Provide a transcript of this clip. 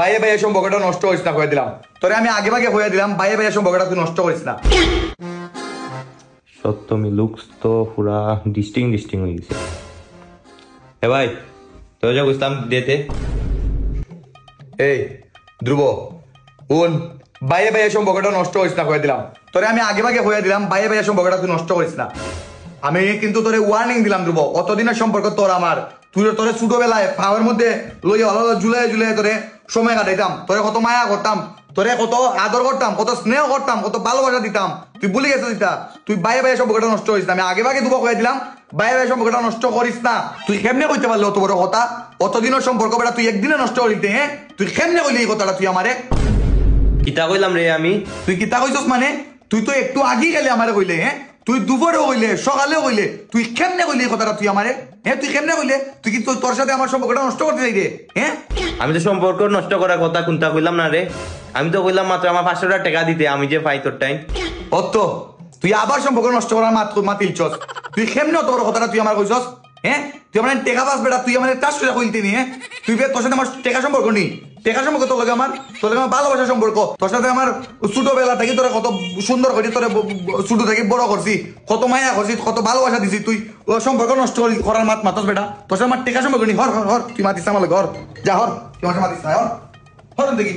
বাইয়ে বাইয়ে সম্পর্কটা নষ্ট করিস না হয়ে দিলাম তোরে আমি আগে ভাগে হয়ে দিলাম বাইয়ে বাইয়ে সম্পর্কটা তুই নষ্ট করিস না। সত্যমি লুকস তো পুরা ডিস্টিং হয়ে গেছে। এ ভাই তোর যা বুঝতাম দিতে এই ধ্রুব উন বাইয়ে বাইয়ে সম্পর্কটা নষ্ট করিস না হয়ে দিলাম তোরে আমি আগে ভাগে হয়ে দিলাম বাইয়ে বাইয়ে সম্পর্কটা তুই নষ্ট করিস না। আমি কিন্তু তোরে ওয়ার্নিং দিলাম ধ্রুব, অতদিনের সম্পর্ক তোর আমার, তুই তোরে ছোটবেলায় পাওয়ার মধ্যে লইয়া হলো ঝুলে ঝুলে তোরে সময় কাটাইতাম, তোরে কত মায়া করতাম, তোরে কত আদর করতাম, কত স্নেহ করতাম, কত ভালোবাসা দিতাম, তুই ভুলে গেছিস দিতা। তুই বাইরে বাইরে সম্পর্কটা নষ্ট করিস না, আমি আগে ভাগে দুবক হয়ে দিলাম বাইরে বাইরে সম্পর্কটা নষ্ট করিস না। তুই কেমনে কইতে পারলি অত বড় কথা? অতদিনের সম্পর্ক বেটা তুই একদিনে নষ্ট করিতে, হ্যাঁ? তুই কেমনে কইলি এই কথাটা তুই আমারে? কিতা কইলাম রে আমি? তুই কিতা কইছস মানে? তুই তো একটু আগেই গেলে আমারে কইলে, হ্যাঁ? তুই দুপুরেও কইলে সকালেও কইলে, তুই কেমনে কইলি এই কথাটা তুই আমারে? হ্যাঁ তুই কেমনে কইলে? তুই কি তোর সাথে আমার সম্পর্কটা নষ্ট করতে চাই রে? হ্যাঁ আমি তো সম্পর্ক নষ্ট করার কথা কোনটা কইলাম না রে। আমি তো কইলাম মাত্র আমার 500 টাকা দিতে, আমি যে পাই তোর টাইম। অত তুই আবার সম্পর্ক নষ্ট করার মাতিলছস। তুই কেমনে অত বড় কথাটা তুই আমার কইছস? হ্যাঁ তুই আমার টেকা পাস বেটা, তুই আমার 400 টাকা কইতে নি, হ্যাঁ? তুই তোর সাথে আমার টেকা সম্পর্ক নেই, টেকা সম্পর্ক তোর লগে আমার ভালোবাসার সম্পর্ক। তোর সাথে আমার ছোটবেলা থেকে তোরা কত সুন্দর করে তোরা ছোট থেকে বড় করছি, কত মায়া করছি, কত ভালোবাসা দিছি, তুই সম্পর্ক নষ্ট করার মাতস বেটা। তোর সাথে আমার টেকা সম্পর্ক নেই। হর হর হর তুই মাতিস আমার লগে, হর যা, হর তুই আমার মাতিস না, হর হর দেখি।